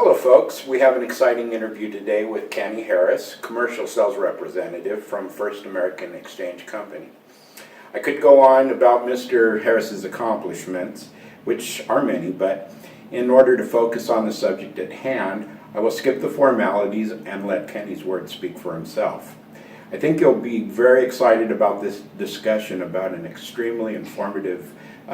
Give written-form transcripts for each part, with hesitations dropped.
Hello folks, we have an exciting interview today with Kenny Harris, commercial sales representative from First American Exchange Company. I could go on about Mr. Harris's accomplishments, which are many, but in order to focus on the subject at hand, I will skip the formalities and let Kenny's words speak for himself. I think you'll be very excited about this discussion about an extremely informative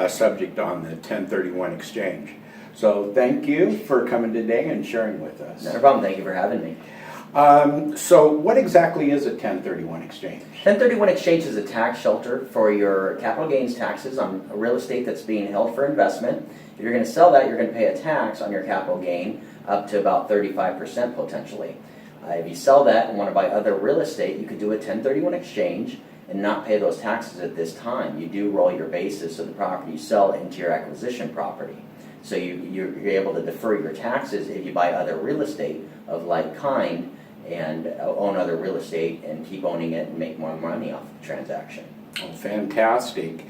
subject on the 1031 exchange. So thank you for coming today and sharing with us. Not a problem. Thank you for having me. So what exactly is a 1031 exchange? 1031 exchange is a tax shelter for your capital gains taxes on real estate that's being held for investment. If you're going to sell that, you're going to pay a tax on your capital gain up to about 35% potentially. If you sell that and want to buy other real estate, you could do a 1031 exchange and not pay those taxes at this time. You do roll your basis of the property you sell into your acquisition property. So you're able to defer your taxes if you buy other real estate of like kind and own other real estate and keep owning it and make more money off the transaction. Oh, fantastic.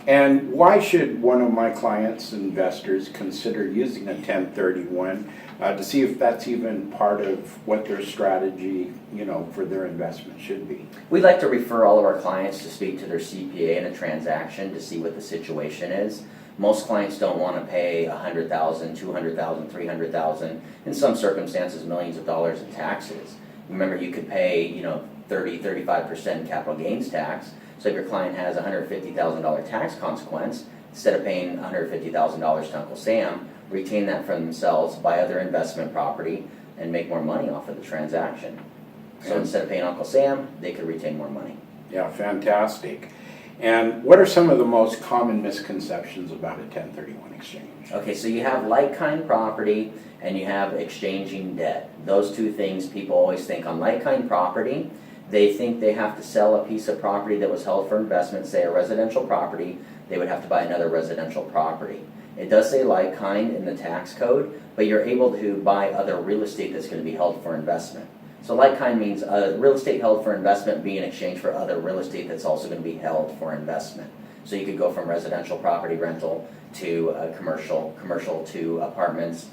And why should one of my clients, investors, consider using a 1031 to see if that's even part of what their strategy, for their investment should be? We like to refer all of our clients to speak to their CPA in a transaction to see what the situation is. Most clients don't want to pay $100,000, $200,000, $300,000, in some circumstances millions of dollars in taxes. Remember, you could pay 35% capital gains tax. So if your client has a $150,000 tax consequence, instead of paying $150,000 to Uncle Sam, retain that for themselves, buy other investment property, and make more money off of the transaction. So instead of paying Uncle Sam, they could retain more money. Yeah, fantastic. And what are some of the most common misconceptions about a 1031 exchange? Okay, so you have like-kind property and you have exchanging debt. Those two things people always think on like-kind property. They think they have to sell a piece of property that was held for investment, say a residential property, they would have to buy another residential property. It does say like-kind in the tax code, but you're able to buy other real estate that's going to be held for investment. So like-kind means real estate held for investment being in exchange for other real estate that's also going to be held for investment. So you could go from residential property rental to commercial to apartments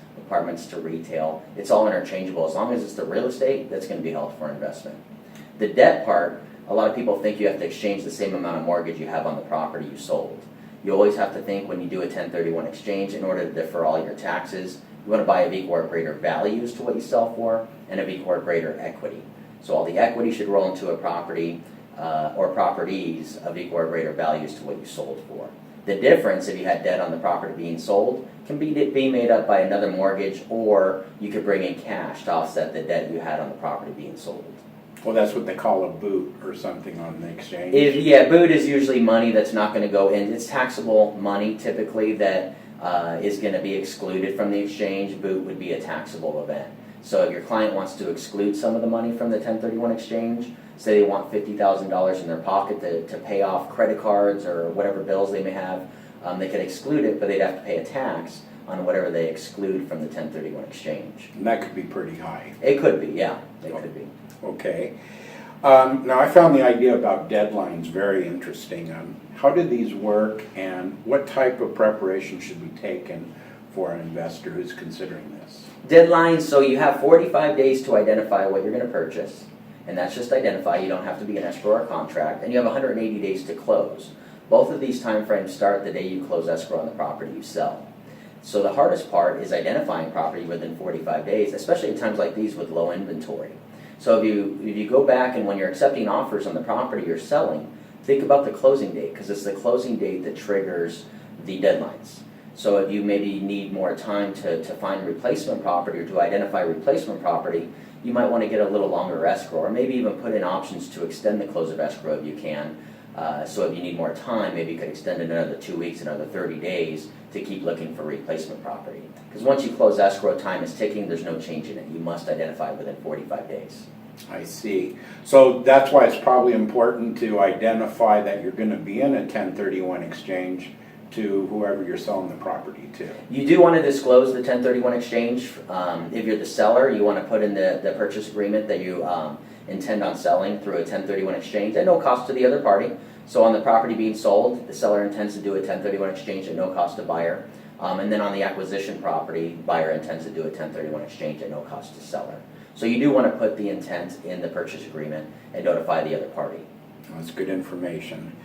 to retail. It's all interchangeable as long as it's the real estate that's going to be held for investment. The debt part, a lot of people think you have to exchange the same amount of mortgage you have on the property you sold. You always have to think when you do a 1031 exchange, in order to defer all your taxes, you want to buy of equal or greater values to what you sell for and of equal or greater equity. So all the equity should roll into a property or properties of equal or greater values to what you sold for. The difference, if you had debt on the property being sold, can be made up by another mortgage, or you could bring in cash to offset the debt you had on the property being sold. Well, that's what they call a boot or something on the exchange. Boot is usually money that's not going to go in. It's taxable money typically that is going to be excluded from the exchange. Boot would be a taxable event. So if your client wants to exclude some of the money from the 1031 exchange, say they want $50,000 in their pocket to pay off credit cards or whatever bills they may have, they could exclude it, but they'd have to pay a tax on whatever they exclude from the 1031 exchange. And that could be pretty high. It could be, yeah. It could be. Okay. Now, I found the idea about deadlines very interesting. How do these work, and what type of preparation should be taken for an investor who's considering this? Deadlines, so you have 45 days to identify what you're going to purchase, and that's just identify. You don't have to be an escrow or contract, and you have 180 days to close. Both of these time frames start the day you close escrow on the property you sell. So the hardest part is identifying property within 45 days, especially in times like these with low inventory. So if you go back and when you're accepting offers on the property you're selling, think about the closing date, because it's the closing date that triggers the deadlines. So if you maybe need more time to find replacement property or to identify replacement property, you might want to get a little longer escrow, or maybe even put in options to extend the close of escrow if you can. So if you need more time, maybe you could extend it another 2 weeks, another 30 days to keep looking for replacement property. Because once you close escrow, time is ticking, there's no change in it. You must identify within 45 days. I see. So that's why it's probably important to identify that you're going to be in a 1031 exchange to whoever you're selling the property to. You do want to disclose the 1031 exchange. If you're the seller, you want to put in the purchase agreement that you intend on selling through a 1031 exchange at no cost to the other party. So on the property being sold, the seller intends to do a 1031 exchange at no cost to buyer. And then on the acquisition property, buyer intends to do a 1031 exchange at no cost to seller. So you do want to put the intent in the purchase agreement and notify the other party. That's good information.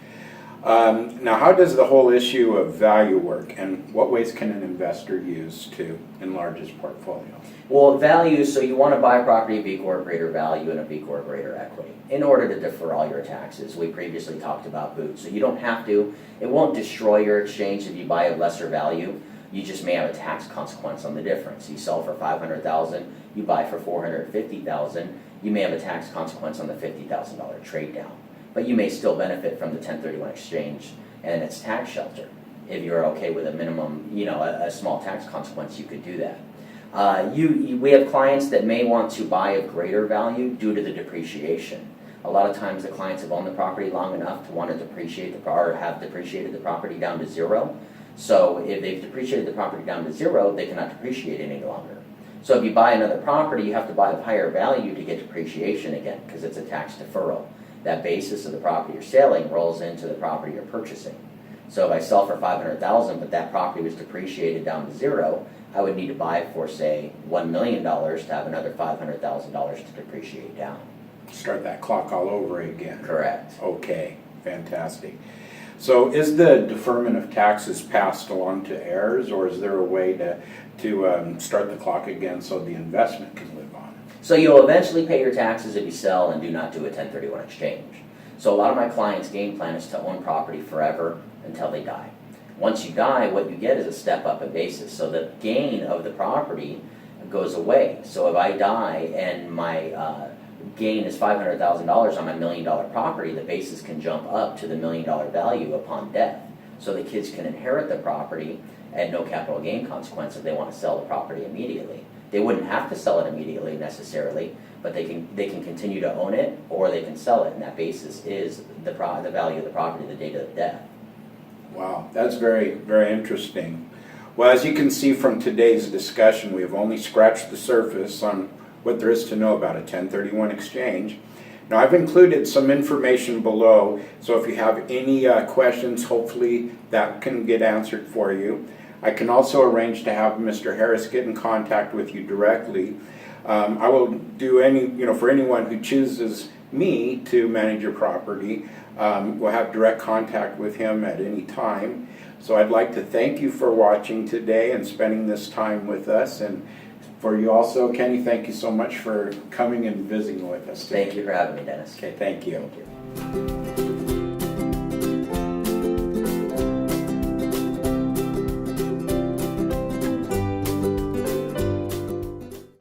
Now, how does the whole issue of value work, and what ways can an investor use to enlarge his portfolio? Well, value, so you want to buy a property of equal or greater value and of equal or greater equity in order to defer all your taxes. We previously talked about boot, so you don't have to. It won't destroy your exchange if you buy of lesser value. You just may have a tax consequence on the difference. You sell for $500,000, you buy for $450,000, you may have a tax consequence on the $50,000 trade down. But you may still benefit from the 1031 exchange and its tax shelter. If you're okay with a minimum, a small tax consequence, you could do that. We have clients that may want to buy of greater value due to the depreciation. A lot of times the clients have owned the property long enough to want to depreciate or have depreciated the property down to zero. So if they've depreciated the property down to zero, they cannot depreciate any longer. So if you buy another property, you have to buy of higher value to get depreciation again because it's a tax deferral. That basis of the property you're selling rolls into the property you're purchasing. So if I sell for $500,000 but that property was depreciated down to zero, I would need to buy it for, say, $1 million to have another $500,000 to depreciate down. Start that clock all over again. Correct. Okay, fantastic. So is the deferment of taxes passed along to heirs, or is there a way to start the clock again so the investment can live on? So you'll eventually pay your taxes if you sell and do not do a 1031 exchange. So a lot of my clients' game plan is to own property forever until they die. Once you die, what you get is a step up in basis. So the gain of the property goes away. So if I die and my gain is $500,000 on my $1 million property, the basis can jump up to the $1 million value upon death. So the kids can inherit the property at no capital gain consequence if they want to sell the property immediately. They wouldn't have to sell it immediately necessarily, but they can continue to own it or they can sell it, and that basis is the value of the property the date of death. Wow, that's very, very interesting. Well, as you can see from today's discussion, we have only scratched the surface on what there is to know about a 1031 exchange. Now, I've included some information below, so if you have any questions, hopefully that can get answered for you. I can also arrange to have Mr. Harris get in contact with you directly. I will do for anyone who chooses me to manage your property, we'll have direct contact with him at any time. So I'd like to thank you for watching today and spending this time with us. And for you also, Kenny, thank you so much for coming and visiting with us today. Thank you for having me, Dennis. Okay, thank you. Thank you.